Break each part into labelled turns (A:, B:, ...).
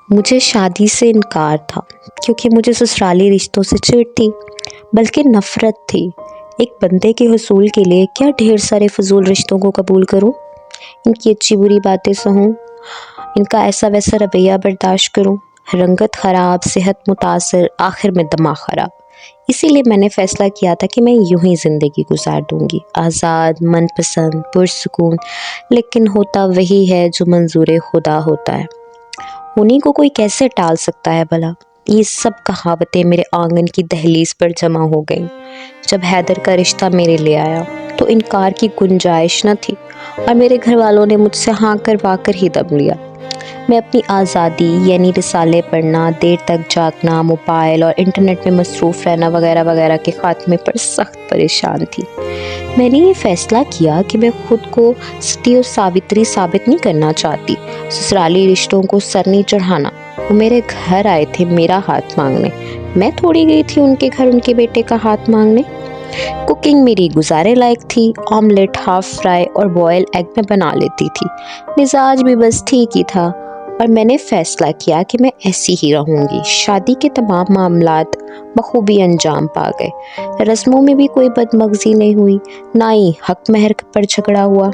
A: مجھے شادی سے انکار تھا کیونکہ مجھے سسرالی رشتوں سے چڑ تھی، بلکہ نفرت تھی۔ ایک بندے کے حصول کے لیے کیا ڈھیر سارے فضول رشتوں کو قبول کروں، ان کی اچھی بری باتیں سہوں، ان کا ایسا ویسا رویہ برداشت کروں، رنگت خراب، صحت متاثر، آخر میں دماغ خراب۔ اسی لیے میں نے فیصلہ کیا تھا کہ میں یوں ہی زندگی گزار دوں گی، آزاد، من پسند، پرسکون، لیکن ہوتا وہی ہے جو منظور خدا ہوتا ہے۔ انہیں کو کوئی کیسے ٹال سکتا ہے بھلا؟ یہ سب کہاوتیں میرے آنگن کی دہلیز پر جمع ہو گئیں۔ جب حیدر کا رشتہ میرے لے آیا تو انکار کی گنجائش نہ تھی، اور میرے گھر والوں نے مجھ سے ہاں کروا کر ہی دم لیا۔ میں اپنی آزادی یعنی رسالے پڑھنا، دیر تک جاگنا، موبائل اور انٹرنیٹ میں مصروف رہنا وغیرہ وغیرہ کے خاتمے پر سخت پریشان تھی۔ میں نے یہ فیصلہ کیا کہ میں خود کو ستی اور ساوتری ثابت نہیں کرنا چاہتی، سسرالی رشتوں کو سر نہیں چڑھانا۔ وہ میرے گھر آئے تھے میرا ہاتھ مانگنے، میں تھوڑی گئی تھی ان کے گھر ان کے بیٹے کا ہاتھ مانگنے۔ کوکنگ میری گزارے لائق تھی، آملیٹ، ہاف فرائی اور بوائل ایگ میں بنا لیتی تھی، مزاج بھی بس ٹھیک ہی تھا، اور میں نے فیصلہ کیا کہ میں ایسی ہی رہوں گی۔ شادی کے تمام معاملات بخوبی انجام پا گئے، رسموں میں بھی کوئی بدمغزی نہیں ہوئی، نہ ہی حق مہر پر جھگڑا ہوا،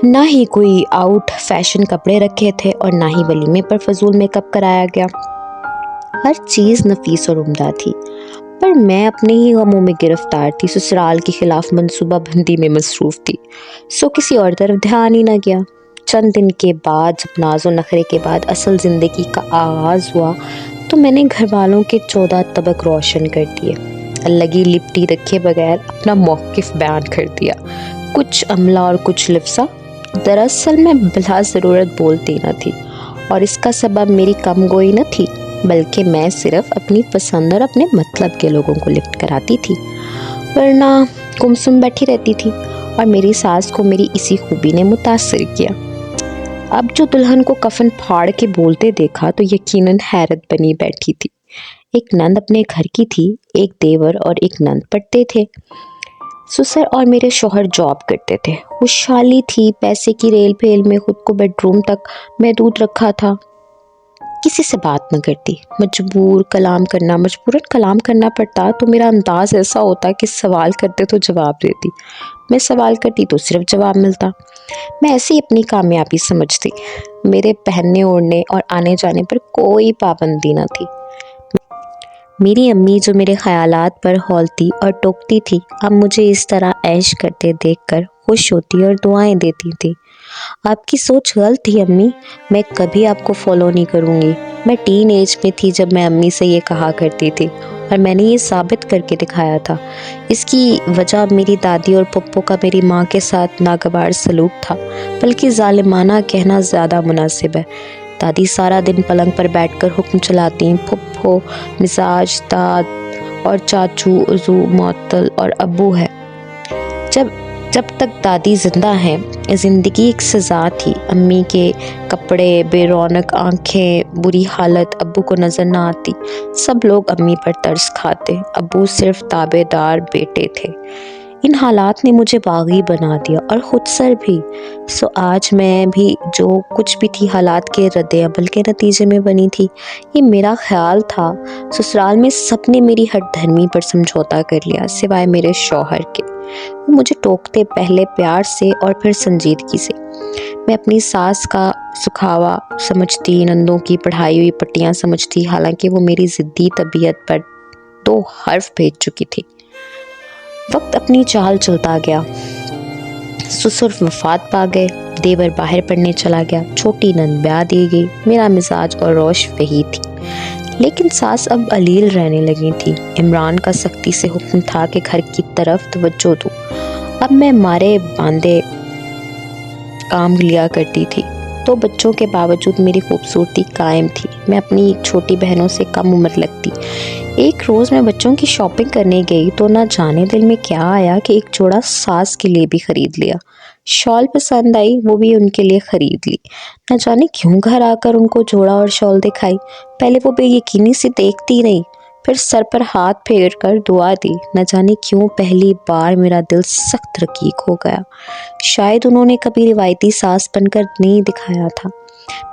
A: نہ ہی کوئی آؤٹ فیشن کپڑے رکھے تھے، اور نہ ہی ولیمے پر فضول میک اپ کرایا گیا۔ ہر چیز نفیس اور عمدہ تھی، پر میں اپنے ہی غموں میں گرفتار تھی، سسرال کے خلاف منصوبہ بندی میں مصروف تھی، سو کسی اور طرف دھیان ہی نہ گیا۔ چند دن کے بعد جب ناز و نخرے کے بعد اصل زندگی کا آغاز ہوا تو میں نے گھر والوں کے 14 طبق روشن کر دیے، لگی لپٹی رکھے بغیر اپنا موقف بیان کر دیا، کچھ عملہ اور کچھ لفظہ۔ دراصل میں بلا ضرورت بولتی نہ تھی، اور اس کا سبب میری کم گوئی نہ تھی، بلکہ میں صرف اپنی پسند اور اپنے مطلب کے لوگوں کو لفٹ کراتی تھی، ورنہ گمسم بیٹھی رہتی تھی، اور میری ساس کو میری اسی خوبی نے متاثر کیا۔ اب جو دلہن کو کفن پھاڑ کے بولتے دیکھا تو یقیناً حیرت بنی بیٹھی تھی۔ ایک نند اپنے گھر کی تھی، ایک دیور اور ایک نند پڑتے تھے۔ سسر اور میرے شوہر جاب کرتے تھے، خوشحالی تھی، پیسے کی ریل پھیل میں خود کو بیڈ روم تک محدود رکھا تھا، کسی سے بات نہ کرتی، مجبوراً کلام کرنا پڑتا تو میرا انداز ایسا ہوتا کہ سوال کرتے تو جواب دیتی، میں سوال کرتی تو صرف جواب ملتا۔ میں ایسی اپنی کامیابی سمجھتی، میرے پہننے اوڑھنے اور آنے جانے پر کوئی پابندی نہ تھی۔ میری امی جو میرے خیالات پر ہولتی اور ٹوکتی تھی، اب مجھے اس طرح عیش کرتے دیکھ کر خوش ہوتی اور دعائیں دیتی تھی۔ آپ کی سوچ غلط تھی امی، میں کبھی آپ کو فالو نہیں کروں گی۔ میں ٹین ایج میں تھی جب میں امی سے یہ کہا کرتی تھی، اور میں نے یہ ثابت کر کے دکھایا تھا۔ اس کی وجہ میری دادی اور پھپھو کا میری ماں کے ساتھ ناگوار سلوک تھا، بلکہ ظالمانہ کہنا زیادہ مناسب ہے۔ دادی سارا دن پلنگ پر بیٹھ کر حکم چلاتی، پھپھو مزاج داد اور چاچو عضو معطل، اور ابو ہے جب تک دادی زندہ ہیں زندگی ایک سزا تھی۔ امی کے کپڑے، بے رونق آنکھیں، بری حالت ابو کو نظر نہ آتی، سب لوگ امی پر ترس کھاتے، ابو صرف تابع دار بیٹے تھے۔ ان حالات نے مجھے باغی بنا دیا اور خود سر بھی، سو آج میں بھی جو کچھ بھی تھی حالات کے رد عمل کے نتیجے میں بنی تھی۔ یہ میرا خیال تھا۔ سسرال میں سب نے میری ہٹ دھرمی پر سمجھوتا کر لیا سوائے میرے شوہر کے، وہ مجھے ٹوکتے پہلے پیار سے اور پھر سنجیدگی سے۔ میں اپنی ساس کا سکھاوا سمجھتی، نندوں کی پڑھائی ہوئی پٹیاں سمجھتی، حالانکہ وہ میری ضدی طبیعت پر 2 حرف بھیج چکی تھی۔ وقت اپنی چال چلتا گیا، سسر وفات پا گئے، دیور باہر پڑھنے چلا گیا، چھوٹی نند بیاہ دی گئی، میرا مزاج اور روش وہی تھی، لیکن ساس اب علیل رہنے لگی تھی۔ عمران کا سختی سے حکم تھا کہ گھر کی طرف توجہ دو، اب میں مارے باندھے کام لیا کرتی تھی، تو بچوں کے باوجود میری خوبصورتی قائم تھی۔ میں اپنی ایک چھوٹی بہنوں سے کم عمر لگتی۔ ایک روز میں بچوں کی شاپنگ کرنے گئی تو نہ جانے دل میں کیا آیا کہ ایک جوڑا ساس کے لیے بھی خرید لیا، شال پسند آئی، وہ بھی ان کے لیے خرید لی۔ نہ جانے کیوں گھر آ کر ان کو جوڑا اور شال دکھائی، پہلے وہ بے یقینی سے دیکھتی رہی، پھر سر پر ہاتھ پھیر کر دعا دی۔ نہ جانے کیوں پہلی بار میرا دل سخت رقیق ہو گیا، شاید انہوں نے کبھی روایتی ساس بن کر نہیں دکھایا تھا۔